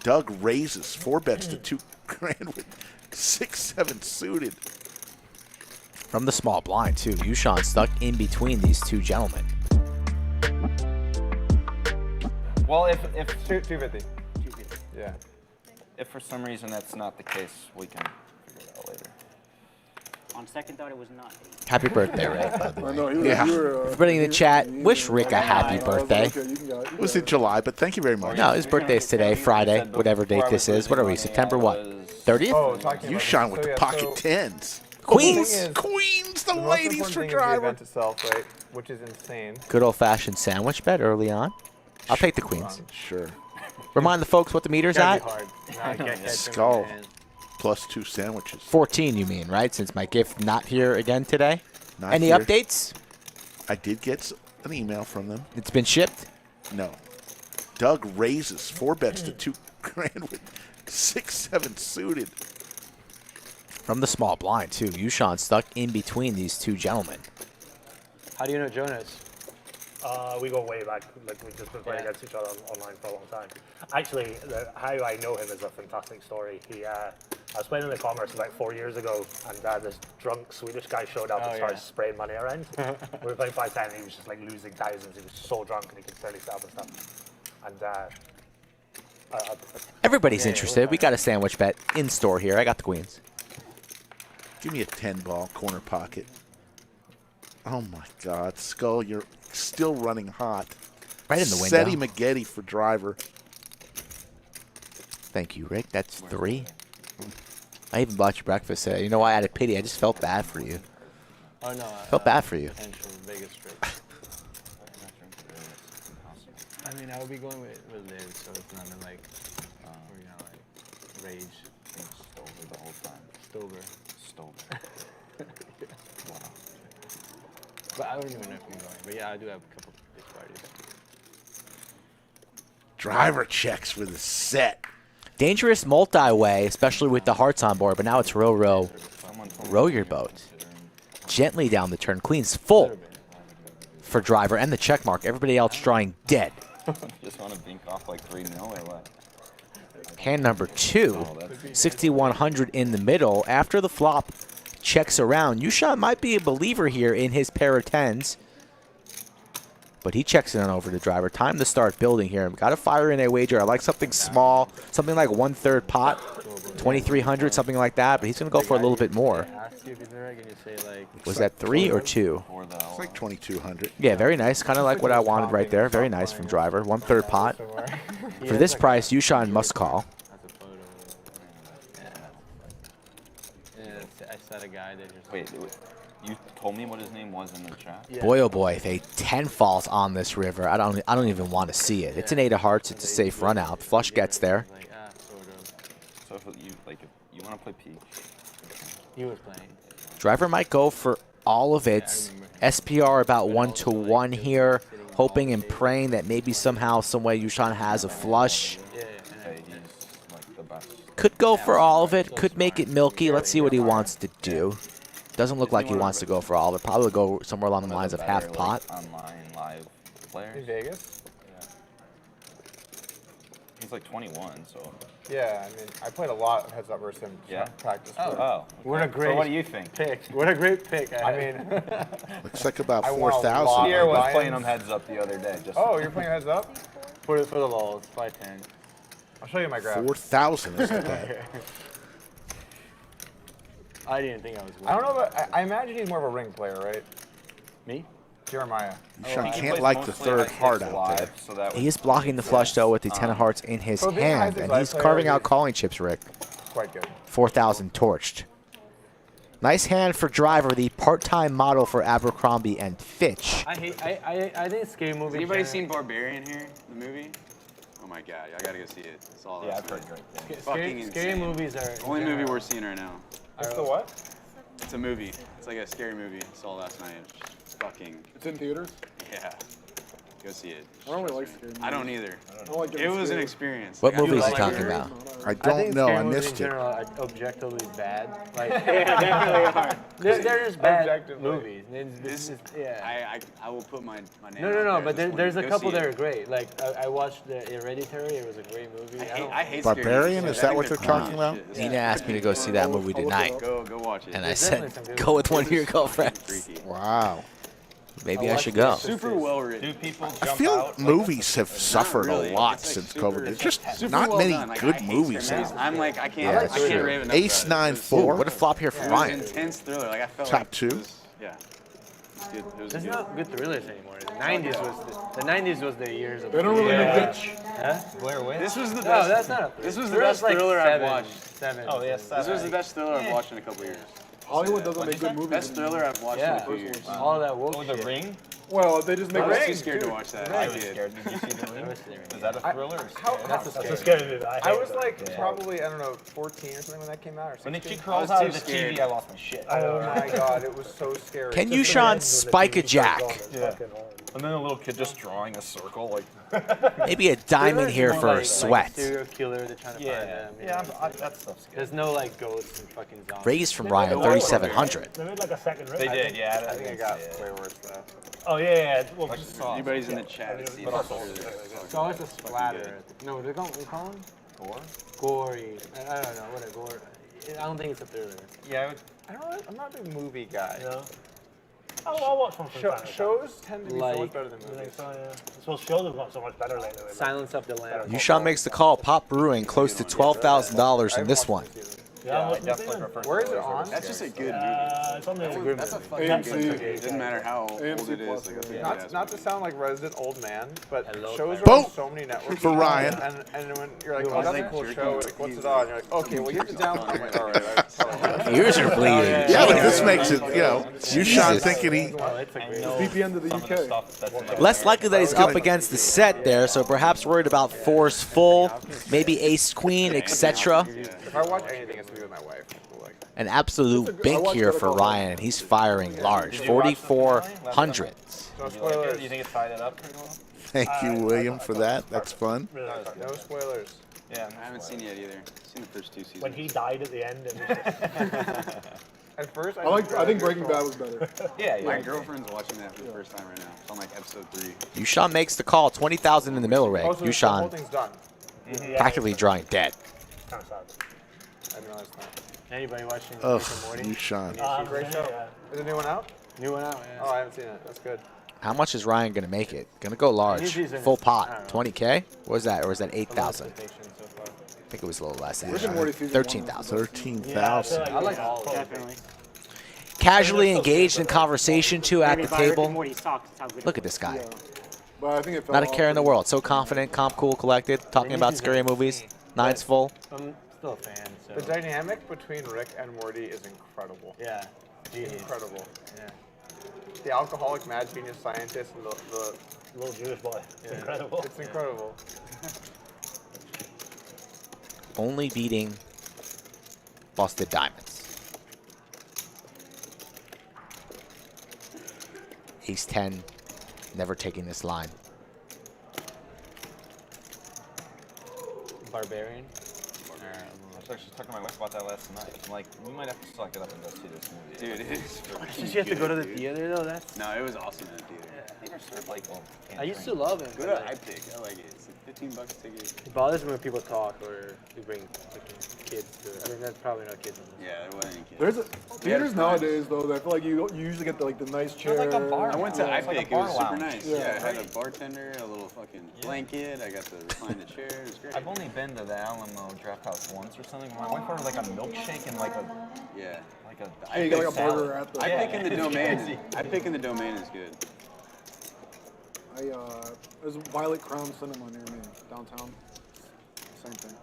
Doug raises 4 bets to 2 grand with 6-7 suited. From the small blind, too. Yoochan stuck in between these two gentlemen. Well, if 250. Yeah. if for some reason that's not the case, we can figure it out later. On second thought, it was not. Happy birthday, Rick, by the way. I know, Yeah. Everybody in the chat, wish Rick a happy birthday. Okay, you can go. It was in July, but thank you very much. No, his birthday's today, Friday, whatever date this is. What are we, September what? 30th? Oh, talking about Yoochan this. with So, the yeah, pocket so tens. Queens! Queens, the most ladies important for thing is the driver. event itself, right? Which is insane. Good old-fashioned sandwich bet early on. I'll take the queens. Sure. Remind the folks what the meter's Gotta at. be hard. Not get head Skull. from your hand. Plus 2 sandwiches. 14, you mean, right? Since my gift not here again today. Not Any here. updates? I did get an email from them. It's been shipped? No. Doug raises 4 bets to 2 grand with 6-7 suited. From the small blind, too. Yoochan stuck in between these two gentlemen. How do you know Jonas? We go way back. Like we've just been playing against each other online for a long time. Actually, how I know him is a fantastic story. I was playing in the Commerce about 4 years ago, and this drunk Swedish guy showed up and started spraying money around. We were playing 5-10, and he was just like losing thousands. He was so drunk, and he could barely stop and stuff. And Everybody's interested. We got a sandwich bet in store here. I got the queens. Give me a 10-ball corner pocket. Oh, my God. Skull, you're still running hot. Right in the window. Seti McGetty for driver. Thank you, Rick. That's 3. I even bought you breakfast today. You know why? Out of pity. I just felt bad for you. Oh no. Felt bad for you. Potential Vegas trip. I mean, I would be going with Liz, so it's not like we're gonna like rage. Stover the whole time. Stover. Wow. But I don't even know if you're going. But yeah, I do have a couple of big parties. Driver checks with a set. Dangerous multi-way, especially with the hearts on board, but now it's row your boat. Gently down the turn. Queens full for driver and the check mark. Everybody else drawing dead. Just want to bink off like 3-0 or what? Hand number 2, 6,100 in the middle. After the flop checks around, Yoochan might be a believer here in his pair of 10s. But he checks it on over to driver. Time to start building here. Got to fire in a wager. I like something small, something like 1/3 pot, 2,300, something like that. But he's going to go for a little bit more. Was that 3 or 2? It's like 2,200. Yeah, very nice. Kind of like what I wanted right there. Very nice from driver. 1/3 pot. For this price, Yoochan must call. Wait, you told me what his name was in the chat? Boy, oh boy, if a 10 falls on this river, I don't even want to see it. It's an 8 of hearts. It's a safe run out. Flush gets there. So if you want to play peach. He was playing. Driver might go for all of it. SPR about 1-1 here, hoping and praying that maybe somehow, some way Yoochan has a flush. Could go for all of it. Could make it milky. Let's see what he wants to do. Doesn't look like he wants to go for all of it. Probably go somewhere along the lines of half pot. Online live players. In Vegas? Yeah. He's like 21, so. Yeah, I mean, I played a lot of heads up versus him practice. Okay. What a great So what do you think? pick. What a great pick. I mean, Looks like about I want a 4,000. lot. Pierre was Lions. playing him heads up the other day. Just oh, you're playing heads up? For the lulls, 5-10. I'll show you my graph. 4,000 is the bet. I didn't think I was winning. I don't know, but I imagine he's more of a ring player, right? Me? Jeremiah. Yoochan can't like the 3rd heart out there. So that He is blocking the flush, though, with the 10 of hearts in his hand. And he's carving out calling chips, Rick. Quite good. 4,000 torched. Nice hand for driver, the part-time model for Abercrombie and Fitch. I think scary movie. Anybody seen Barbarian here, the movie? Oh my god, I gotta go see it. It's all I've heard great things. fucking Scary insane. movies are Only movie we're seeing right now. It's the what? It's a movie. It's like a scary movie. I saw last night. It's fucking. It's in theaters? Yeah. Go see it. I don't really like scary movies. I don't either. I don't like It getting was an scared. experience. What Like, I movie is feel he like talking we were- about? I don't know. I missed in it. general are objectively bad. Like, Yeah, definitely are. they're just bad Objectively. movies. Yeah. I will put my name. No. out But there. Just there's a go couple see that it. are great. Like I watched the Hereditary. It was a great movie. I hate scary Barbarian? movies. Is I that think what they're they're talking corny about? shit. Nina asked me to go see that movie tonight, Go watch it. and I There's said, definitely some good go with one of This your is fucking girlfriends. freaky. Wow. Maybe I should go. Super well written. Do people I jump feel out? movies have suffered really. a lot It's like since super- COVID. There's just Super not well many done. Like, good I hate movies scary now. I'm like, I can't. Yeah, I it's can't true. rave enough Ace about it. 9-4. What a flop here for It was an Ryan. intense thriller. Like I felt Top like two? It was, yeah. It was good. It was There's good. not good thrillers anymore. The 90s was the years of They don't really Blair make Witch. Huh? Blair Witch? This was the No, best. that's not a thriller. This was the Thriller's best like thriller I've seven, watched. Seven. Oh, yeah, This was the 7. best thriller I've watched in a couple years. Hollywood doesn't make good movies. Best thriller I've watched in Yeah. a few years. All that woke Oh, The shit. Ring? Well, they just make I was Ring, too scared to dude. watch that. I I was did. scared. Did you see The Ring? I was scared. Is that a thriller? Or How, scary? That's a That's a scary. scary movie. I was like Yeah. probably, I don't know, 14 or something when that came out, or 16. When she I crawls was out too of the scared. TV, I lost my shit. Oh my god, it was so scary. Can Just Yoochan the end when the spike a TV jack? turns on, it's Yeah. fucking horrible. And then a little kid just drawing a circle, like. Maybe a diamond here More for like sweat. a serial killer, they're trying to find them. you know. That stuff's scary. There's no like ghosts and fucking zombies. Raised from Ryan, 3,700. They made like a second They rating. did, yeah. I think I got way worse though. Oh, yeah. Well, Like just- Saw. Anybody's in the chat. It's But also- So it's a splatter. No, what do they call them? Gore? Gory. I don't know, what a gore. I don't think it's a thriller. Yeah. I'm not a big movie guy. No. I'll watch one from time to time. Shows tend to be so Like- much better than You think movies. so, yeah. Well, shows have got so much better lately. Silence of the Lambs. Yoochan makes the call. Pop Brewing close to $12,000 in this one. Yeah, I definitely prefer. Where is it thrillers over on? That's just a good movie. it's on the That's a fucking AMC. good movie. It doesn't matter how old AMC it is. plus, Like, yeah. Not to sound like resident old man, but shows are Boom! on so many networks. For Ryan. And when you're like, Dude, oh, I that's a like cool jerking show. off. Like, what's it on? You're like, okay, well, you have to download it. I'm like, all right. I probably Ears are bleeding. Yeah, but this makes it, Yoochan Jesus. thinking he. Oh, it's a great. VPN to the UK. Less likely that he's up against the set there, so perhaps worried about force full, maybe ace queen, etc. If I watch anything, it's gonna be with my wife. Like, An absolute bink here for Ryan, and he's firing large, 4,400. no spoilers. Do you think it tied it up pretty well? Thank you, William, for that. That's fun. No spoilers. Yeah. I haven't seen it yet either. I've seen the first 2 seasons. When he died at the end, it was just, At first, I think Breaking Bad was better. Yeah, My girlfriend's watching that for the first time right now. It's on like episode 3. Yoochan makes the call, 20,000 in the middle rig. Oh, so the whole Yoochan thing's done. practically drawing dead. kind of sad. I didn't realize that. Anybody watching Ugh, Rick and Morty? Yoochan. Great show. Is the new one out? New one out, yeah. Oh, I haven't seen it. That's good. How much is Ryan going to make it? Going to go large. He's in Full it. I pot. don't know. 20K? What was that? Or was that 8,000? Expectations so far. I think it was a little less. Rick and Morty season 13,000. 13,000. I like all of it. Definitely. Casually engaged in conversation too at the Maybe by Rick and table. Morty sucks. That's how good Look it at this guy. But I think it fell Not a off care in the pretty- world. So confident, calm, cool, collected, talking about scary movies. Nine's full. I'm still a fan, so. The dynamic between Rick and Morty is incredible. Yeah. Genius. Incredible. Yeah. The alcoholic mad genius scientist and the Little Jewish boy. It's incredible. it's incredible. Only beating Busted Diamonds. Ace 10, never taking this line. Barbarian. I was actually talking to my wife about that last night. I'm like, we might have to suck it up and go see this movie. Dude, it is fucking Since you have to go to the good, dude. theater though, that's. No, it was awesome in the theater. I think I served like, well, I used to love it. Go but, to like, iPick. I like it. It's like $15 a ticket. it bothers me when people talk or they bring freaking kids to it. I mean, that's probably not kids in this. Yeah, there wasn't any kids. There's theaters nowadays though that I feel like you usually get the nice chair. like a bar. I went to Yeah, iPick. it's like a It bar was super lounge. nice. Yeah. Yeah, I had a bartender, a little fucking blanket. I got to recline the chair. It was great. I've only been to the Alamo Draft House once or something. My wife ordered like a milkshake and like a Yeah. Hey, you get like a burger at the. iPick in the domain. iPick in the domain is good. There's Violet Crown Cinema near me downtown. Same thing.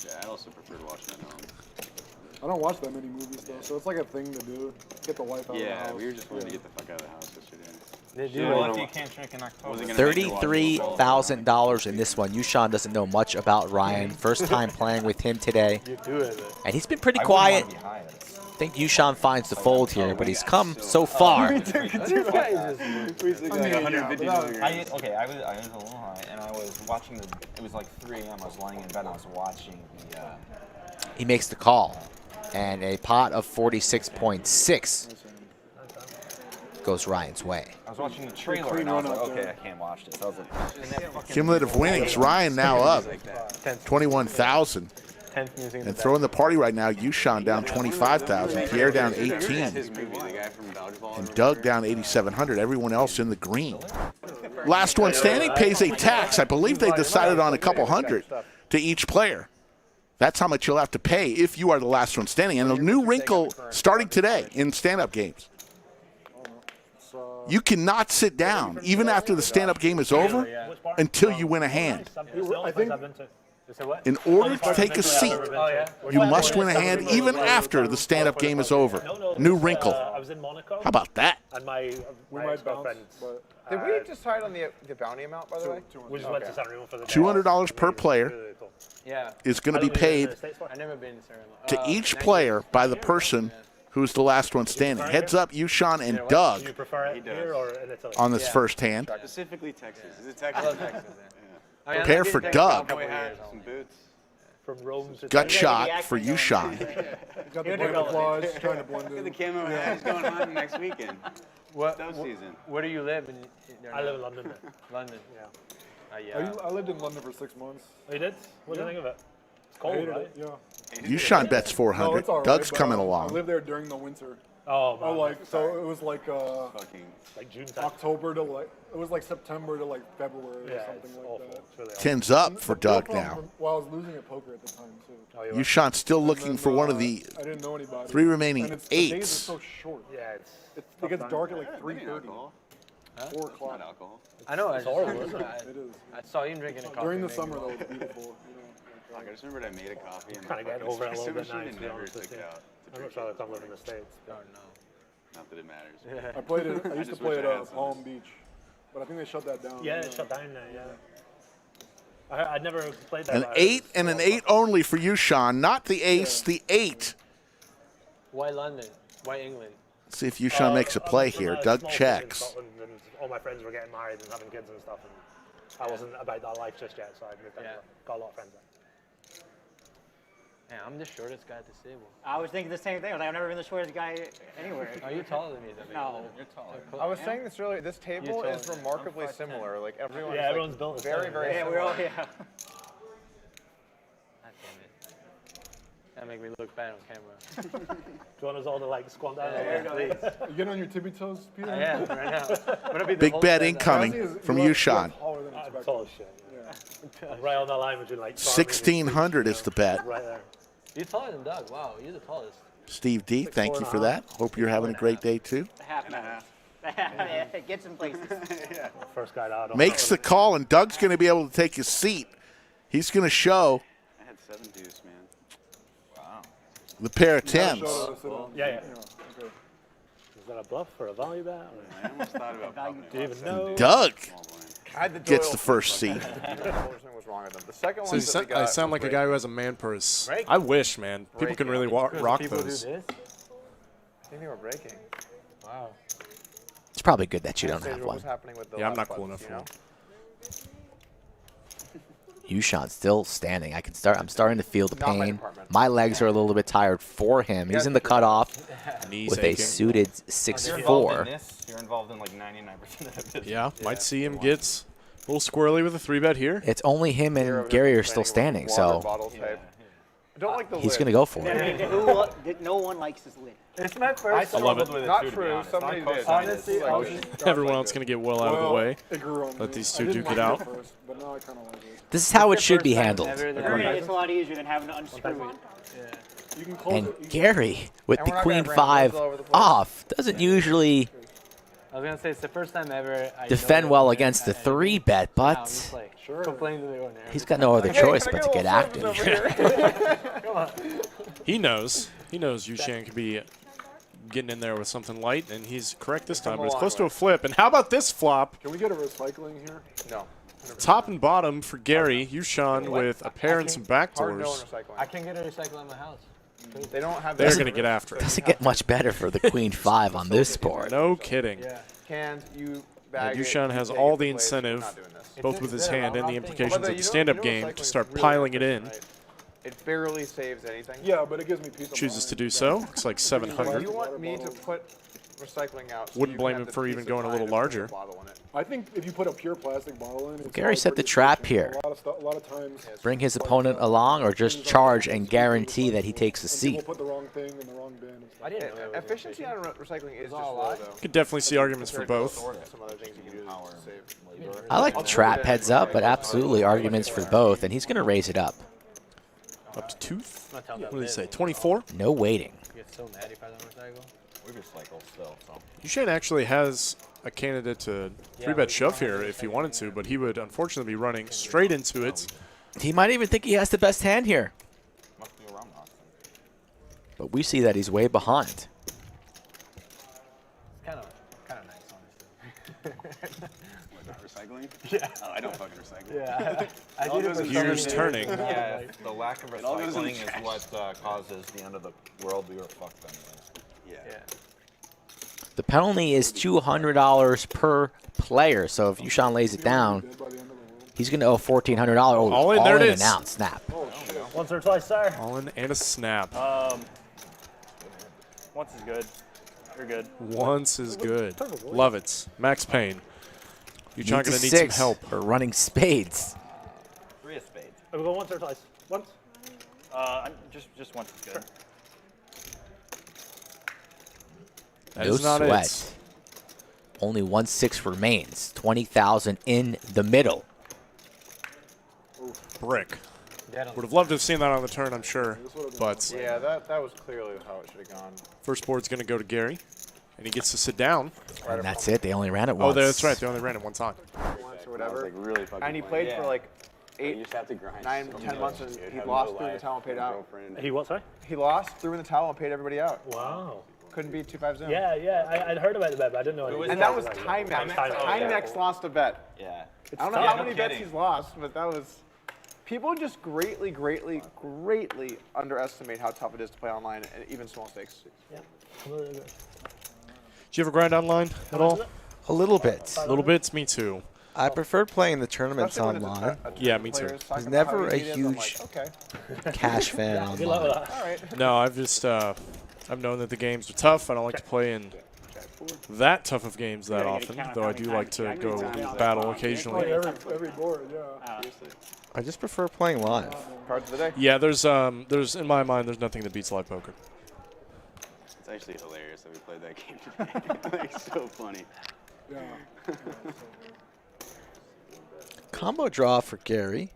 Yeah, I also prefer watching at home. I don't watch that many movies though, so it's like a thing to do. Get the wife out of the Yeah, house. we were just wanting to get the fuck out of the house yesterday. They do. Well, it. if you can't drink in October. Wasn't gonna make you watch it. $33,000 in this one. Yoochan doesn't know much about Ryan. First time playing with him today. You do it. And he's been pretty I wouldn't quiet. wanna be high. That's think Yoochan finds the fold here, but he's come so far. Okay, I was a little high, and I was watching the. It was like 3 a.m. I was lying in bed and I was watching the. He makes the call, and a pot of 46.6 goes Ryan's way. I was watching the trailer and I was like, okay, I can't watch this. I was like, Cumulative winnings. Ryan now up 21,000. And throwing the party right now, Yoochan down 25,000, Pierre down 18, and Doug down 8,700. Everyone else in the green. Last one standing pays a tax. I believe they decided on a couple hundred to each player. That's how much you'll have to pay if you are the last one standing. And a new wrinkle starting today in stand-up games. You cannot sit down, even after the stand-up game is over, until you win a hand. In order to take a seat, you must win a hand even after the stand-up game is over. New wrinkle. I was in Monaco. How about that? And my girlfriend. Did we decide on the bounty amount, by the way? We just went to San Remo for the $200 per player Yeah. is going to be paid I've never been to San Remo. to each player by the person who's the last one standing. Heads up, Yoochan and Doug Do you prefer it here or in Italy? on this first hand. Specifically Texas. Is it I Texas? love Texas. Prepare for Doug. Cowboy hat, some boots. From Rome to Gut shot for Yoochan. Got the camouflage, trying to blend Look at in. the camo hat. He's going hunting next weekend. What? Snow season. Where do you live? I live in London. London. Yeah. I lived in London for 6 months. Oh, you did? What do you think of it? It's I cold, hated right? it, yeah. Yoochan bets No, 400. it's all right, Doug's but, coming I along. lived there during the winter. Oh, man. Oh, like, so it was like Fucking. like June time. October to like, it was like September to like February or Yeah, something it's like awful. that. It's really awful. Tens up for The Doug problem now. Well, I was losing at poker at the time too. Oh, you were? Yoochan's still And looking then, for one of the I didn't know anybody. 3 remaining And it's, the days are eights. so short. Yeah, It gets dark at like Maybe 3:30, alcohol. 4 Not o'clock. alcohol. I know. It's horrible, isn't it? It is. I saw him drinking a coffee. During the maybe. summer though, it's beautiful. You know, Fuck, I just remembered I made a coffee and Kinda my getting fucking over it a little espresso bit now, machine to and be never honest with took you. it out. I'm not sure I come live in the States. Oh, Not that it matters. I played it. I used to just play wish at I had some. Palm Beach, but I think they shut that down. Yeah, you it know. shut down now, yeah. I'd never played that. An but 8 and an 8 only for Yoochan. Not the ace, the 8. Why London? Why England? See if Yoochan makes a play from here. a Doug small city in checks. Scotland, and all my friends were getting married and having kids and stuff, and I wasn't about that life just yet, so I moved Yeah. out. Got a lot of friends there. Man, I'm the shortest guy at the table. I was thinking the same thing. I was like, I've never been the shortest guy anywhere. Are you taller than me? No. You're taller. I was saying this earlier. This table You is told me. remarkably similar. Like everyone. Yeah, is, everyone's like, built the very, same. very Yeah, similar. we're all, yeah. God damn it. That make me look bad on camera. Do you want us all to like squat down? Yeah, please. You getting on your tippy toes, Peter? I am right now. I'm gonna be the Big whole bet set incoming from Yoochan. I'm tall as shit. I'm right on the line between like 1,600 is the bet. right there. You're taller than Doug. Wow, you're the tallest. Steve D, thank you for that. Hope you're having a great day too. Half matters. Yeah, it gets in places. First guy out. Makes the call, and Doug's going to be able to take his seat. He's going to show I had 7 deuce, man. Wow. the pair of tens. Yeah. Is that a bluff or a value bet? Or? I almost thought about popping Do you even know? Doug small blind. I had the gets Doyle the first seat. Unfortunately, was wrong with them. The second So one. I sound like a guy who has a man purse. Break. I wish, man. People can really rock People those. do this? I think they were breaking. Wow. It's probably good that you don't Say have what one. was happening with the Yeah, I'm last not cool buttons, enough you for know? Yoochan still standing. I'm starting to feel the Not my pain. department. My legs are a little bit tired for him. He's in the cutoff Knees with a aching. suited You're involved in 6-4. this. You're involved in like 99% of it. Yeah, might see him gets a little squirrely with a 3-bet here. It's only him and Gary are still standing, Water so bottle type. I don't like the he's lid. going to go for I it. mean, no one likes his lid. It's my I first. love it. struggled with it Not too, to be true. honest. Somebody I did. co-signed Honestly, it. I was Everyone else going to get well out of the way. It grew on Let me. these I two didn't duke it like out. at first, but now I kind of like it. This is how it It's should the be first time handled. ever that I mean, I- it's a lot easier than having to unscrew it. You can close And it. Gary, with And the we're not queen gonna bring 5 rules all over the place. off, doesn't usually I was gonna say it's the first time ever. I defend know well that against the I- 3-bet, Now I'm but just like complaining to the owner. he's got no other choice but to get active. Come on. He knows. He knows Yoochan could be getting in there with something light, and he's correct this time, but it's close to a flip. And how about this flop? Can we get a recycling here? No. Top and bottom for Gary. Yoochan with a pair and some Hard no on backdoors. recycling. I can get a recycle at my house. They don't have. They're going to get after it. Doesn't get much better for the queen 5 on this board. No kidding. Yeah. Cans, you And bag it, Yoochan you has take all it the to place, we're incentive, not doing this. both with his hand and the implications But of you the know- stand-up you know game, recycling to is start really piling it in. efficient, right? It barely saves anything. Yeah, but it gives me peace of Chooses mind. to do so. Looks like If 700. you want me to put recycling out, so Wouldn't you blame can him have for the even peace of going a mind little of putting larger. a bottle in it. I think if you put a pure plastic bottle in, it's Gary all set the pretty trap efficient. here. A lot of times, Bring his opponent along or just charge and guarantee that he takes a people seat. put the wrong thing in the wrong bin. and stuff. I didn't know. Efficiency on recycling is just low, though. Could definitely see arguments for both. Some other things you can do to save. I like the trap heads up, but absolutely arguments for both, and he's going to raise it up. Up to 2. What did he say? 24? No waiting. I get so mad if I don't recycle. We recycle still, so. Yoochan actually has a candidate to 3-bet shove here if he wanted to, but he would unfortunately be running straight into it. He might even think he has the best hand here. Must be around Austin. But we see that he's way behind. It's kind of nice, honestly. What, not recycling? Yeah. Oh, I don't fucking recycle. Yeah. I all did it goes for in some Gears reason. turning. Yeah, if the lack of It all goes in the recycling is trash. what causes the end of the world, we were fucked anyways. Yeah. The penalty is $200 per player, so if Yoochan lays it down, he's going to owe $1,400. Oh, All in, there it in is. and out, snap. Once or twice, sir. All in and a snap. Once is good. You're good. Once is good. Love it. Max Payne. Yoochan going to need some 6 help. for running spades. 3 of spades. We go once or twice. Once. Just once is good. That No is not sweat. it. Only 1/6 remains. 20,000 in the middle. Brick. Would have loved to have seen that on the turn, I'm sure. But Yeah, that was clearly how it should have gone. first board's going to go to Gary. And he gets to sit down. And that's it. They only ran it Oh, once. that's right. They only ran it one time. Once or whatever. Like really fucking And he funny. played Yeah. for like You 8, just have to grind 9, so 10 much, months, and dude. he Having lost, no threw in the life, towel, and paid no out. girlfriend. He what, sorry? He lost, threw in the towel, and paid everybody out. Wow. Couldn't beat 2-5 zoom. Yeah, I'd heard about the bet, but I didn't know. And that was Timex. Timex lost a bet. Yeah. I don't know how many bets he's lost, but that was. People just greatly underestimate how tough it is to play online, and even small stakes. Yeah. Did you ever grind online at all? A little bit. Little bits, me too. I prefer playing the tournaments Especially when it's online. Yeah, me too. players talking Was about how never a easy it is, I'm huge- like, okay. Cash fan Good luck with online. that. All right. No, I've just I've known that the games are tough. I don't like to play in that tough of games that often, though I do like to go battle occasionally. Every board, yeah. I just prefer playing live. Cards of the day. Yeah, there's in my mind there's nothing that beats live poker. It's actually hilarious that we played that game today. Like, so funny. Yeah. Combo draw for Gary.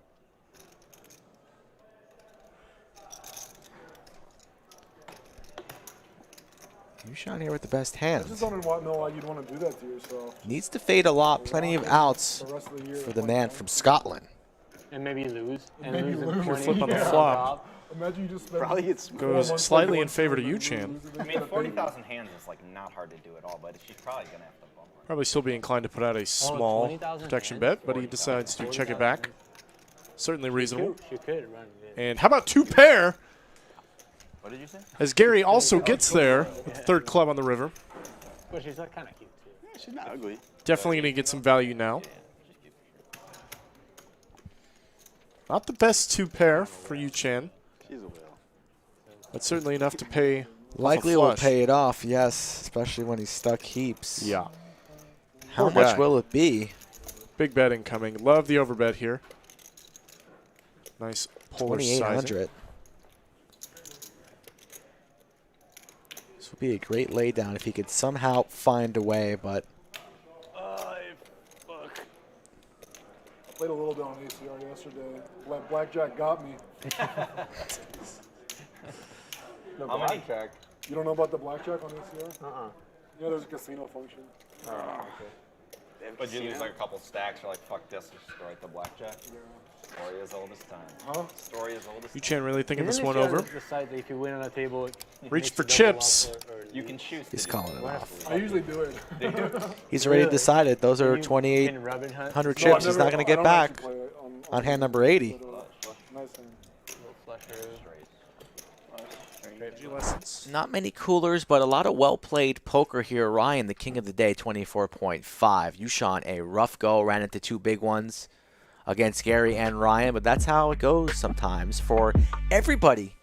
Yoochan here with the best I just hands. don't know why you'd want to do that to yourself Needs to fade a lot. Plenty of outs the rest of the year. for the man from Scotland. And maybe lose. And Maybe lose. lose. Your flip on the flop Imagine you just spend Probably gets goes slightly in favor to Yoochan. I mean, 40,000 hands is like not hard to do at all, but she's probably gonna have to bump one. Probably still be inclined to put out a small 20,000 protection hands? bet, but he decides to check it back. Certainly reasonable. She could run. Yeah. And how about 2 pair? What did you say? As Gary also gets there with the 3rd club on the river. But she's kind of cute too. Yeah, she's not ugly. Definitely going to get some value now. Not the best 2 pair for Yoochan, She's a whale. but certainly enough to pay. Likely off a will flush. pay it off, yes, especially when he's stuck heaps. Yeah. How Poor much guy. will it be? Big bet incoming. Love the overbet here. Nice polar sizing. 2,800. This would be a great laydown if he could somehow find a way, but Played a little bit on ACR yesterday. Blackjack got me. No How many? blackjack. You don't know about the blackjack on ACR? Yeah, there's a casino function. But you lose like a couple stacks, you're like, fuck this, just write the blackjack. Story as old as time. Huh? Story as old as time. Yoochan really thinking this Isn't one it over. decide that if you win on a table, it Reach makes for you double chips. up or You can choose to he's do calling it. it off. I usually do it. He's already Really? decided those are You 2,800 can Robin Hunt. No, chips. I've He's never- not going to I get don't back actually play it on hand number 80. Nice hand. Little flusher. Strategy lessons. Not many coolers, but a lot of well-played poker here. Ryan, the king of the day, 24.5. Yoochan, a rough go, ran into 2 big ones against Gary and Ryan, but that's how it goes sometimes for everybody